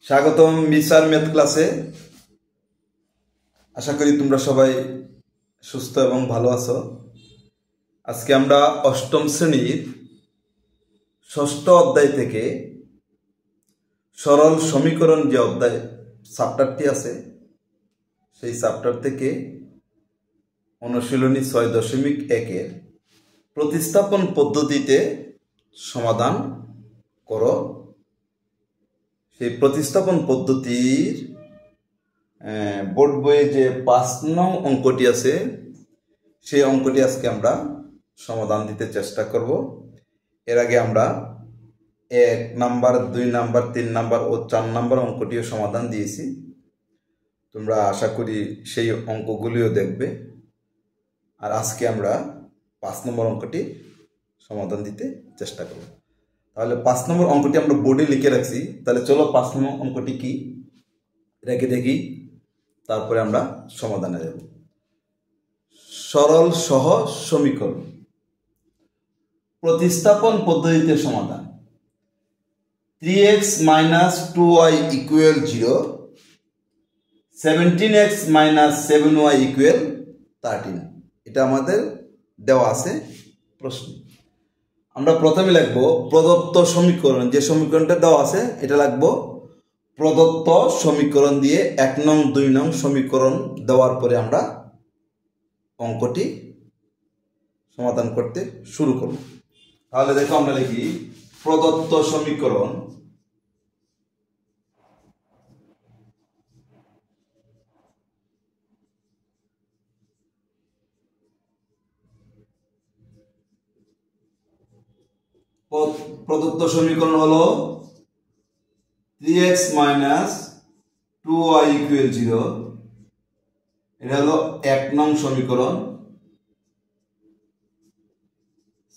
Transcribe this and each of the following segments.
স্বাগতম মিসার ম্যাথ ক্লাসে। আশা করি তোমরা সবাই সুস্থ এবং ভালো আছো। আজকে আমরা অষ্টম শ্রেণীর ষষ্ঠ অধ্যায় থেকে সরল সমীকরণ যে অধ্যায় চ্যাপ্টারটি আছে সেই চ্যাপ্টার থেকে অনুশীলনী 6.1 প্রতিস্থাপন পদ্ধতিতে সমাধান করো। সেই প্রতিস্থাপন পদ্ধতির বোর্ড বইয়ে যে 5 নং অঙ্কটি আছে সেই অঙ্কটি আজকে আমরা সমাধান দিতে চেষ্টা করব। এর আগে আমরা 1 নাম্বার 2 নাম্বার 3 নাম্বার ও 4 নাম্বার অঙ্কটিও সমাধান দিয়েছি। তোমরা আশা করি সেই অঙ্কগুলিও দেখবে। আর আজকে আমরা 5 নম্বর অঙ্কটি সমাধান দিতে চেষ্টা করব। তাহলে 5 নম্বর অঙ্কটি আমরা বোর্ডে লিখে রাখছি। তাহলে চলো 5 নম্বর অঙ্কটি কি রেখে দেখি, তারপরে আমরা সমাধানে যাব। সরল সহজ সমীকরণ প্রতিস্থাপন পদ্ধতিতে সমাধান। 3x - 2y = 0, 17x - 7y = 13। এটা আমাদের দেওয়া আছে প্রশ্ন। আমরা প্রথমে লিখব প্রদত্ত সমীকরণ। যে সমীকরণটা দেওয়া আছে এটা লিখব প্রদত্ত সমীকরণ দিয়ে 1 নং 2 নং সমীকরণ দেওয়ার পরে আমরা অঙ্কটি সমাধান করতে শুরু করব। তাহলে দেখো আমরা লিখি প্রদত্ত সমীকরণ প্রদত্ত সমীকরণ হলো 3x - 2y = 0। এটা হলো 1 নং সমীকরণ।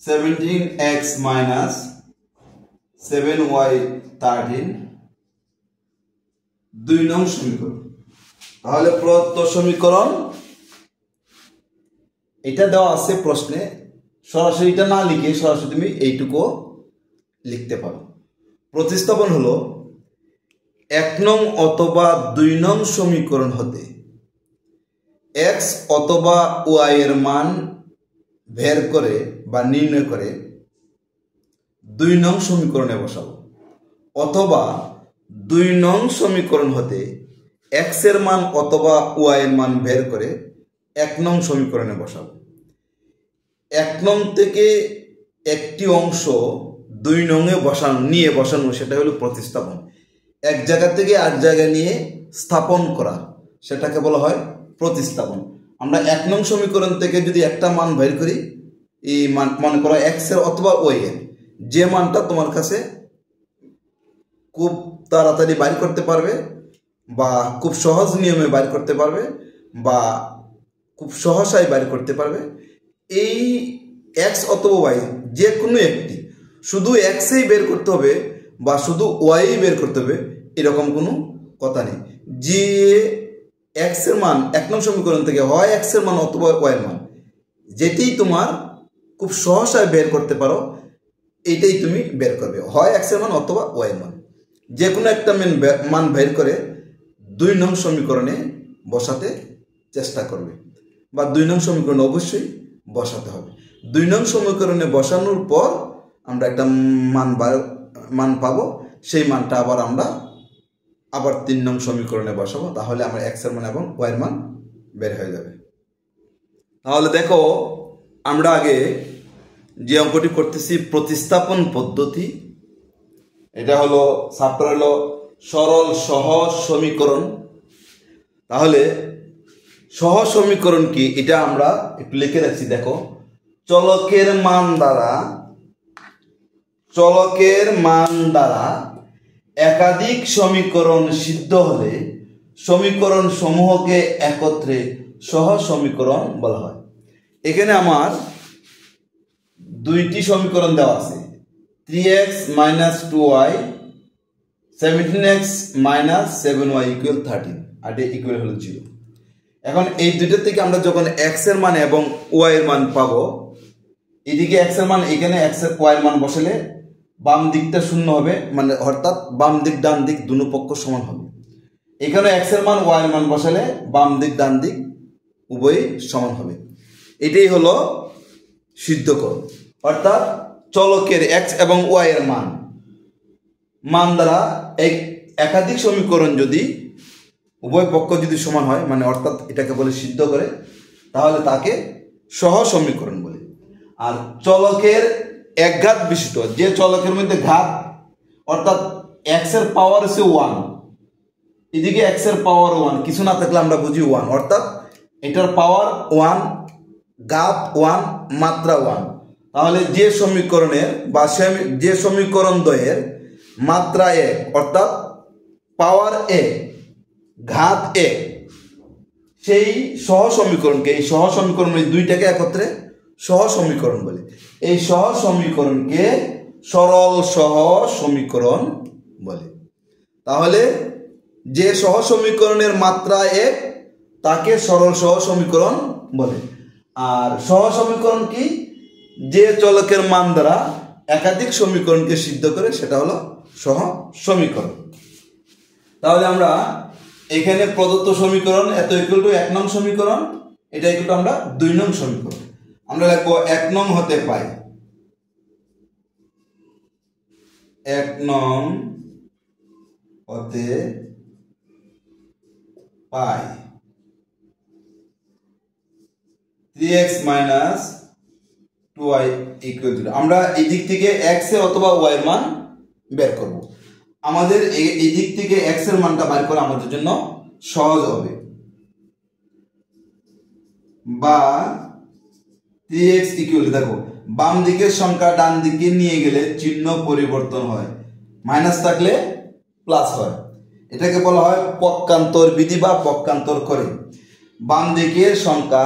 17x - 7y 13 2 নং সমীকরণ। তাহলে প্রদত্ত সমীকরণ এটা দেওয়া আছে প্রশ্নে, সরাসরি এটা না লিখে সরাসরি তুমি এইটুকু লিখতে পারো। প্রতিস্থাপন হলো 1 নং অথবা 2 নং সমীকরণ হতে x অথবা y এর মান বের করে বা নির্ণয় করে 2 নং সমীকরণে বসাবো, অথবা 2 নং সমীকরণ হতে x এর মান অথবা y এর মান বের করে 1 নং সমীকরণে বসাবো। 1 নং থেকে একটি অংশ 2 নংয়ে বসানো সেটা হলো প্রতিস্থাপন। এক জায়গা থেকে আর জায়গায় নিয়ে স্থাপন করা সেটাকে বলা হয় প্রতিস্থাপন। আমরা 1 নং সমীকরণ থেকে যদি একটা মান বের করি, এই মান মনে করো x এর অথবা y এর যে মানটা তোমার কাছে খুব তাড়াতাড়ি বাইর করতে পারবে বা খুব সহজ নিয়মে বাইর করতে পারবে বা খুব সহসাই বাইর করতে পারবে, এই x অথবা y যে কোনো একটি, শুধু x এই বের করতে হবে বা শুধু y বের করতে হবে এরকম কোনো কথা নেই। যে x এর মান 1 নং সমীকরণ থেকে হয় x এর মান অথবা y এর মান যেটি তোমার খুব সহসায় বের করতে পারো এইটাই তুমি বের করবে, হয় x এর মান অথবা y এর মান। যে কোনো একটা মান বের করে 2 নং সমীকরণে বসাতে চেষ্টা করবে বা 2 নং সমীকরণে অবশ্যই বসাতে হবে। 2 নং সমীকরণে বসানোর পর আমরা একটা মান পাবো, সেই মানটা আমরা আবার 3 নং সমীকরণে বসাবো। তাহলে আমরা x এর মান এবং y এর মান বের হয়ে যাবে। তাহলে দেখো আমরা আগে যে অঙ্কটি করতেছি প্রতিস্থাপন পদ্ধতি, এটা হলো চ্যাপ্টার হলো সরল সহজ সমীকরণ। তাহলে সহজ সমীকরণ কি এটা আমরা একটু লিখে রাখছি। দেখো চলকের মান দ্বারা একাধিক সমীকরণ সিদ্ধ হলে সমীকরণ সমূহকে একত্রে সহজ সমীকরণ বলা হয়। এখানে আমার 2টি সমীকরণ দেওয়া আছে, 3x - 2y, 17x - 7y = 13 আর এটা ইকুয়াল হলো 0। এখন এই দুইটা থেকে আমরা যখন x এর মান এবং y এর মান পাবো, এদিকে x এর মান এখানে y এর মান বসালে বাম দিকটা শূন্য হবে, মানে অর্থাৎ বাম দিক ডান দিক দুনো পক্ষ সমান হবে। এখানে x এর মান y এর মান বসালে বাম দিক ডান দিক উভয়ই সমান হবে। এটাই হলো সিদ্ধকরণ, অর্থাৎ চলকের x এবং y এর মান দ্বারা একাধিক সমীকরণ যদি উভয় পক্ষ যদি সমান হয়, মানে অর্থাৎ এটাকে বলে সিদ্ধ করে, তাহলে তাকে সহ সমীকরণ বলে। আর চলকের একঘাত বিশিষ্ট, যে চলকের মধ্যে ঘাত, অর্থাৎ x এর পাওয়ার হচ্ছে 1, এদিকে x এর পাওয়ার 1, কিছু না থাকলে আমরা বুঝি 1, অর্থাৎ এটার পাওয়ার 1, ঘাত 1, মাত্রা 1। তাহলে যে সমীকরণের বা যে সমীকরণ দ্বয়ের মাত্রা 1 অর্থাৎ পাওয়ার 1, ঘাত 1, সেই সহ সমীকরণকে, এই সহ সমীকরণ দুইটাকে একত্রে সহ সমীকরণ বলে। এই সহ সমীকরণকে সরল সহ সমীকরণ বলে। তাহলে যে সহ সমীকরণের মাত্রা 1 তাকে সরল সহ সমীকরণ বলে। আর সহ সমীকরণ কি? যে চলকের মান দ্বারা একাধিক সমীকরণকে সিদ্ধ করে, সেটা হলো সহ সমীকরণ। তাহলে আমরা এখানে প্রদত্ত সমীকরণ এত ইকুয়াল টু 1 নং সমীকরণ, এটা ইকুয়াল টু আমরা 2 নং সমীকরণ। আমরা লিখবো 1 নং হতে পাই, 1 নং হতে পাই 3x minus 2y equal to, আমরা এই দিক থেকে x এর অথবা y এর মান বের করব। আমাদের এই দিক থেকে x এর মানটা বের করা আমাদের জন্য সহজ হবে, বা 3x ইকুয়াল টু, দেখো বাম দিকের সংখ্যা ডান দিকে নিয়ে গেলে চিহ্ন পরিবর্তন হয়, মাইনাস থাকলে প্লাস হয়। এটাকে বলা হয় পক্ষান্তর বিধি বা পক্ষান্তর করে। বাম দিকের সংখ্যা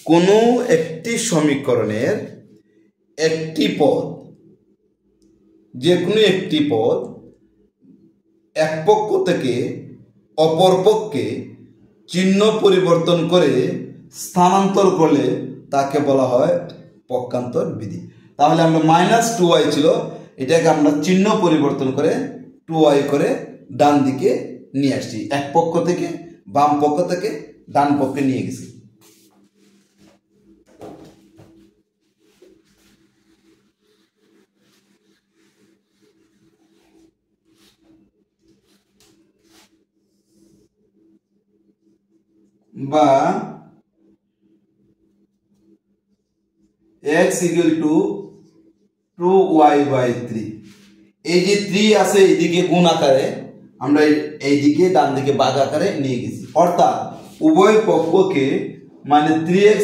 কোনো একটি সমীকরণের একটি পদ, যে কোনো একটি পদ এক পক্ষ থেকে অপর পক্ষে চিহ্ন পরিবর্তন করে স্থানান্তর করলে তাকে বলা হয় পক্ষান্তর বিধি। তাহলে আমরা মাইনাস 2y ছিল, এটাকে আমরা চিহ্ন পরিবর্তন করে 2y করে ডান দিকে নিয়ে আসছি, এক পক্ষ থেকে বাম পক্ষ থেকে ডান পক্ষে নিয়ে গেছি। বা x equal to 2y by 3, এই যে 3 আছে এইদিকে গুণ আকারে, আমরা এইদিকে ডান দিকে ভাগ আকারে নিয়ে গেছি, অর্থাৎ উভয় পক্ষকে, মানে 3x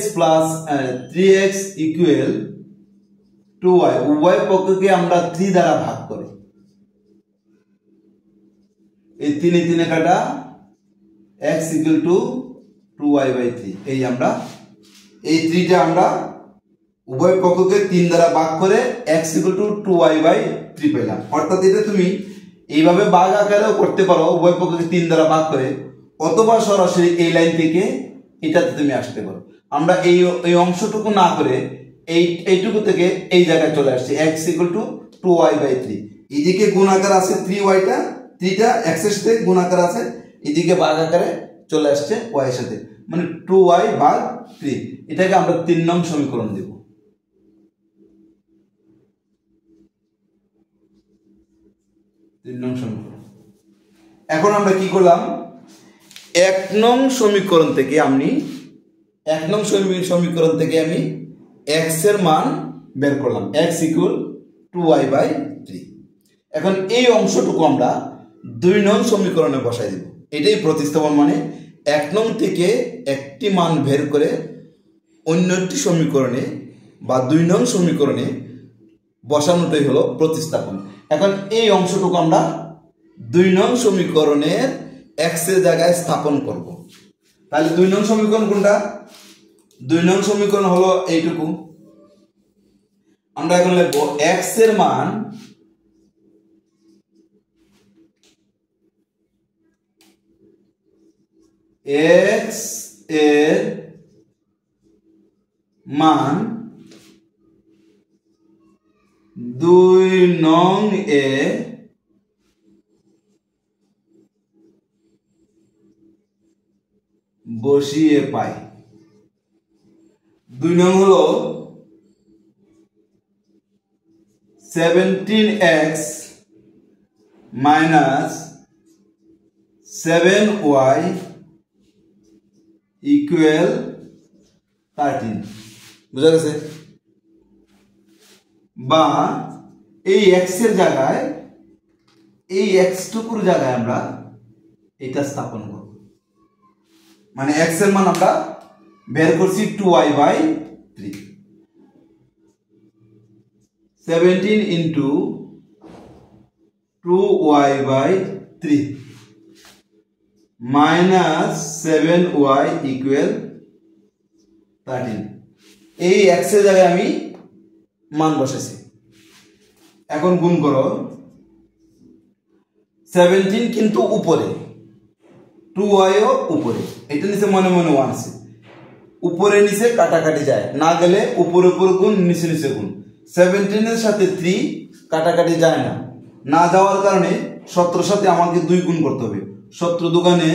ইকুয়াল 2y, উভয় পক্ষকে আমরা 3 দ্বারা ভাগ করি। এই 3 কাটা, x equal to 2y by 3, এই আমরা এই 3টা আমরা উভয় পক্ষকে 3 দ্বারা ভাগ করে x equal to 2y by 3 পেলাম। অর্থাৎ এটা তুমি এইভাবে ভাগ আকারেও করতে পারো, উভয় পক্ষকে 3 দ্বারা ভাগ করে, অথবা সরাসরি এই লাইন থেকে এটাতে তুমি আসতে পারো। আমরা এই অংশটুকু না করে এইটুকু থেকে এই জায়গায় চলে আসছে, x equal to 2y by 3, এদিকে গুণ আকার আছে 3y-টা, 3টা x এর সাথে গুণ আকার আছে, এদিকে ভাগ আকারে চলে আসছে y এর সাথে, মানে 2y ভাগ 3। এটাকে আমরা 3 নং সমীকরণ দেব। 3 নং সমীকরণ। এখন আমরা কি করলাম, 1 নং সমীকরণ থেকে আমি x এর মান বের করলাম, x equal 2y by 3। এখন এই অংশটুকু আমরা 2 নং সমীকরণে বসাই দেব। এটাই প্রতিস্থাপন, মানে 1 নং থেকে একটি মান বের করে অন্য একটি সমীকরণে বা 2 নং সমীকরণে বসানোটাই হলো প্রতিস্থাপন। এখন এই অংশটুকু আমরা 2 নং সমীকরণের x এর জায়গায় স্থাপন করব। তাহলে 2 নং সমীকরণ কোনটা? 2 নং সমীকরণ হলো এইটুকু। আমরা এখন লিখব x এর মান x এর মান 2 নং এ বসিয়ে পাই। 2 নং হলো 17x minus 7y equal 13। বুঝা গেছে? বা এই x এর জায়গায় এই x টুকুর জায়গায় আমরা এটা স্থাপন করব। মানে x এর মান আমরা বের করছি 2y/3। 17 into 2y/3 minus 7y equal 13। এই x এর জায়গায় আমি মান বসাইছি। এখন গুণ করো। 17 কিন্তু উপরে, 2y ও উপরে, এটা নিচে মনে মনে 1 আছে। উপরে নিচে কাটাকাটি যায়, না গেলে উপরে উপরে গুণ, নিচে নিচে গুণ। 17 এর সাথে 3 কাটাকাটি যায় না, না যাওয়ার কারণে 17 সাথে আমাকে 2 গুণ করতে হবে। 17 দুগুণে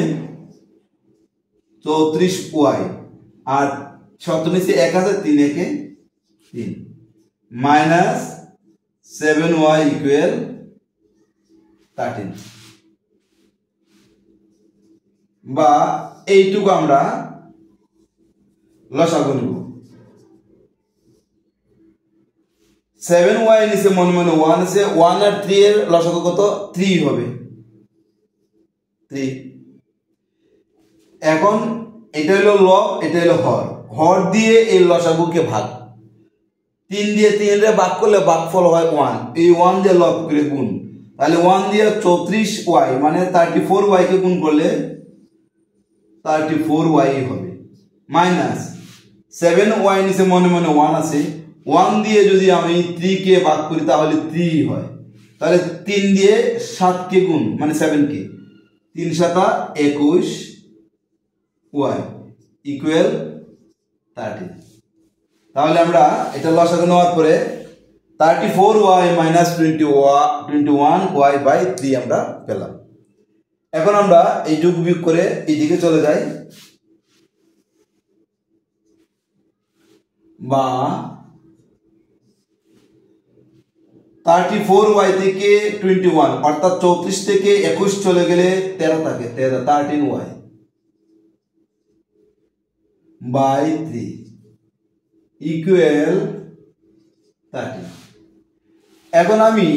34y, আর 17 নিচে 1 আছে, 3 একে 3 মাইনাস 7y ইকুয়াল 13। বা এইটুকু আমরা লসাগু নিব। 7y নিচে মনে মনে 1 আছে, 1 আর 3 এর লসাগু কত? 3 হবে, 3। এখন এটা হলো লব, এটা হলো হর। হর দিয়ে এই লসাগুকে ভাগ, 3 দিয়ে 3 রে ভাগ করলে ভাগফল হয় 1। এই 1 দিয়ে লব করে গুণ, তাহলে 1 দিয়ে 34y মানে 34y কে গুণ করলে 34y হবে, মাইনাস 7y নিচে মনে মনে 1 আছে, 1 দিয়ে যদি আমি 3 কে ভাগ করি তাহলে 3 হয়। তাহলে 3 দিয়ে 7 কে গুণ মানে 7 কে, 3 7 21 y ইকুয়াল 13। তাহলে আমরা এটা লসাগু নেওয়ার পরে 34y minus 21y/3 আমরা পেলাম। এখন আমরা এই যোগ বিয়োগ করে এইদিকে চলে যাই, বা 34y থেকে 21 অর্থাৎ 34 থেকে 21 চলে গেলে 13 থাকে, 13y/3 ইকুয়াল 13। এখন আমি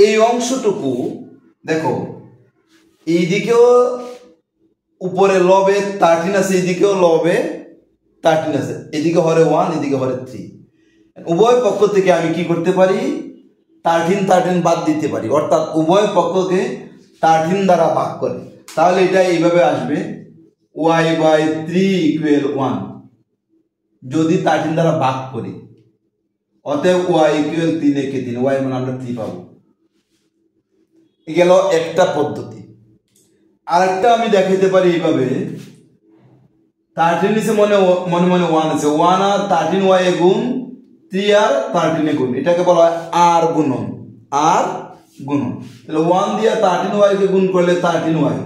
এই অংশটুকু দেখো, এইদিকেও উপরে লবে 13 আছে, এইদিকেও লবে 13 আছে, এদিকে হরে 1 এদিকে হরে 3। উভয় পক্ষ থেকে আমি কি করতে পারি? 13 বাদ দিতে পারি, অর্থাৎ উভয় পক্ষকে 13 দ্বারা ভাগ করে। তাহলে এটা এইভাবে আসবে y/3 ইকুয়াল 1 যদি 13 দ্বারা ভাগ করি। অতএব y ইকুয়াল 3 একে 3, y মানে আমরা 3 পাবো। এই গেল একটা পদ্ধতি। আরেকটা আমি দেখাইতে পারি এইভাবে, 13 নিচে মনে মনে 1 আছে, 1 আর 13y এ গুণ, 3 আর 13 এ গুণ, এটাকে বলা হয় আর গুণন। আর গুণন, তাহলে 1 দিয়ে 13y কে গুণ করলে 13y।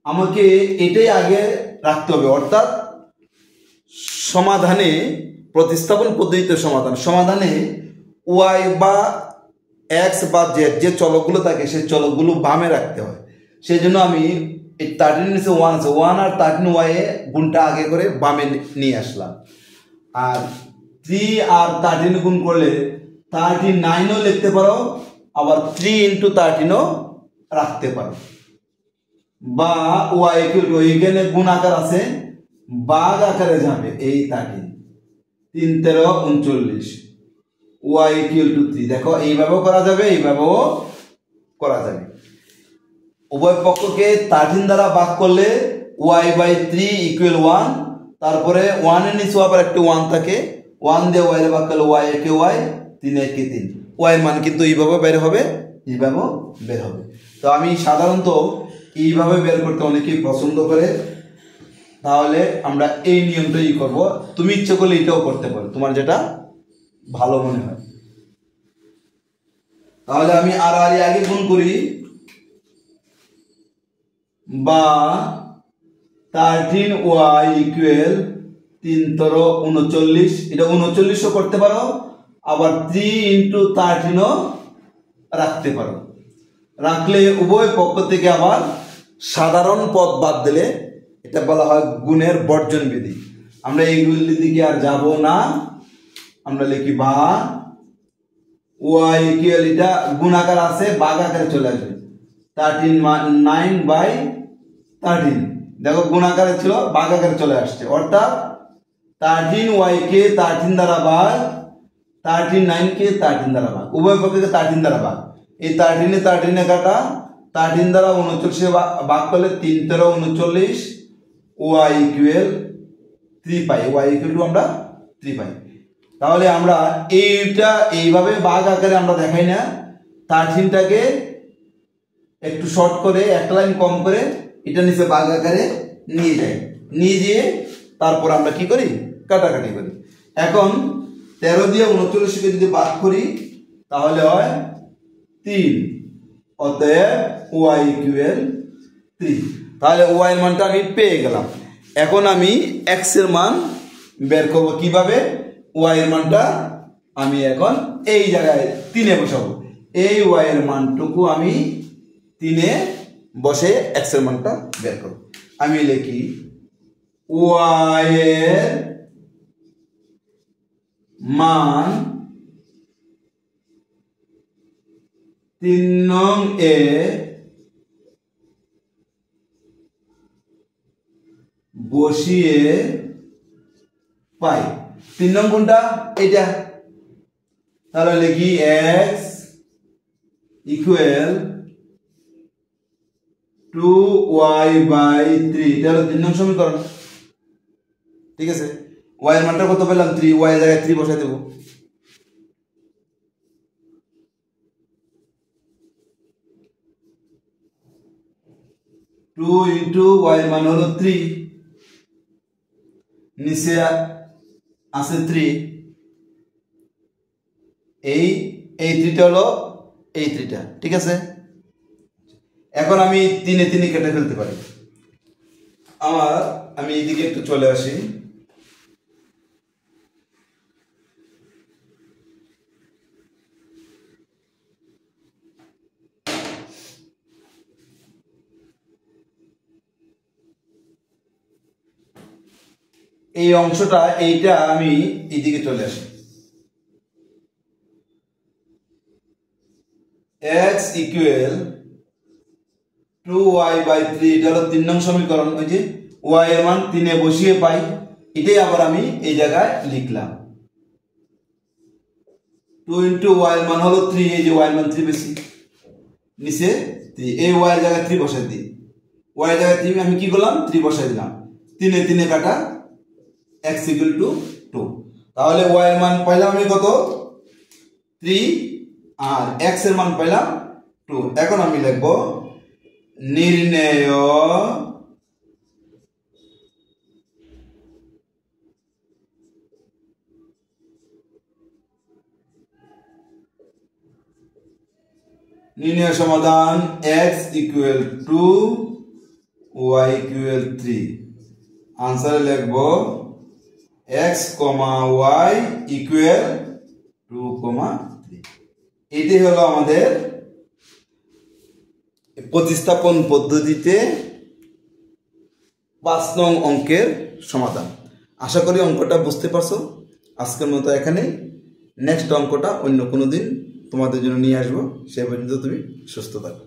আমাকে এটাই আগে রাখতে হবে, অর্থাৎ সমাধানে প্রতিস্থাপন পদ্ধতিতে সমাধানে y বা x বা z যে চলকগুলো থাকে সেই চলকগুলো বামে রাখতে হয়। সেই জন্য আমি এই 13 নিচে 1 আছে, 1 আর 13y এ গুণটা আগে করে বামে নিয়ে আসলাম। আর 3 আর 13 গুণ করলে 39ও লিখতে পারো, আবার 3 into 13 ও রাখতে পারো। বা y ইকুয়াল টু, এখানে গুণ আকার আছে, ভাগ আকারে যাবে এই 13, 3 13 39, y ইকুয়াল টু 3। দেখো এইভাবেও করা যাবে, এইভাবেও করা যাবে। উভয় পক্ষকে 13 দ্বারা ভাগ করলে y/3 ইকুয়াল 1। তারপরে 1 এর নিচে আবার একটা 1 থাকে, 1 দিয়ে y এর ভাগ করলে y একে y, 3 একে 3। y এর মান কিন্তু এইভাবে বের হবে, এইভাবেও বের হবে। তো আমি সাধারণত এইভাবে বের করতে অনেকেই পছন্দ করে, তাহলে আমরা এই নিয়মটাই করব। তুমি ইচ্ছে করলে এটাও করতে পারো, তোমার যেটা ভালো মনে হয়। তাহলে আমি আর আগে গুণ করি, বা 13y ইকুয়াল 3 × 39, এটা 39ও করতে পারো, আবার 3 × 13ও রাখতে পারো। রাখলে উভয় পক্ষ থেকে আবার সাধারণ পদ বাদ দিলে এটা বলা হয় গুণের বর্জন বিধি। আমরা এইগুলির দিকে আর যাব না, আমরা লিখি বা y ইকুয়াল, এটা গুণ আকার আছে, ভাগ আকারে চলে আসবে 13/9/13। দেখো গুণ আকারে ছিল, ভাগ আকারে চলে আসছে, অর্থাৎ 13y কে 13 দ্বারা ভাগ, 39 কে 13 দ্বারা ভাগ, উভয় পক্ষকে 13 দ্বারা ভাগ। এই 13 13 কাটা, 13 দ্বারা 39 ভাগ করলে 3 × 39 y ইকুয়াল 3 পাই, y ইকুয়াল আমরা 3 পাই। তাহলে আমরা এইটা এইভাবে ভাগ আকারে আমরা দেখাই না, 13টাকে একটু শর্ট করে একটা লাইন কম করে এটা নিচে ভাগ আকারে নিয়ে যাই, নিয়ে গিয়ে তারপর আমরা কি করি, কাটাকাটি করি। এখন 13 দিয়ে 39কে যদি ভাগ করি তাহলে হয় 3, অতএব y ইকুয়াল 3। তাহলে y এর মানটা আমি পেয়ে গেলাম। এখন আমি x এর মান বের করব কিভাবে, y এর মানটা আমি এখন এই জায়গায় 3-এ বসাবো। এই y এর মানটুকু আমি 3-এ বসে x এর মানটা বের করব। আমি লিখি y এর মান 3 নং এ বসিয়ে পাই। 3 নং কোনটা, এটা। তাহলে লিখি x ইকুয়াল 2y/3, এটা হলো 3 নং সমীকরণ। ঠিক আছে, y এর মানটা কত পেলাম, 3, y এর জায়গায় 3 বসাই দেব। টু ইন্টু y এর মান হলো 3, নিচে আছে 3, এই 3টা হলো এই 3টা। ঠিক আছে, এখন আমি 3-এ 3 কেটে ফেলতে পারি। আমি এইদিকে একটু চলে আসি। এই অংশটা, এইটা আমি এইদিকে চলে আসি। x ইকুয়াল 2y/3, এটা হলো 3 নং সমীকরণ। ওই যে y এর মান 3-এ বসিয়ে পাই, এটাই আবার আমি এই জায়গায় লিখলাম। 2 × y এর মান হলো 3, এই যে y এর মান 3 বেশি, নিচে 3, এই y এর জায়গায় 3 বসাই দিই। y এর জায়গায় 3 আমি কি করলাম, 3 বসাই দিলাম। 3-এ 3 কাটা, x ইকুয়াল টু 2। তাহলে y এর মান পাইলাম আমি কত, 3, আর x এর মান পাইলাম 2। এখন আমি লিখব নির্ণেয় সমাধান x ইকুয়াল 2, y ইকুয়াল 3। আনসারে লিখব x, y ইকুয়াল 2, 3। এটাই হলো আমাদের প্রতিস্থাপন পদ্ধতিতে 5 নং অঙ্কের সমাধান। আশা করি অঙ্কটা বুঝতে পারছো। আজকের মতো এখানেই, নেক্সট অঙ্কটা অন্য কোনো দিন তোমাদের জন্য নিয়ে আসবো। সে পর্যন্ত তুমি সুস্থ থাকো।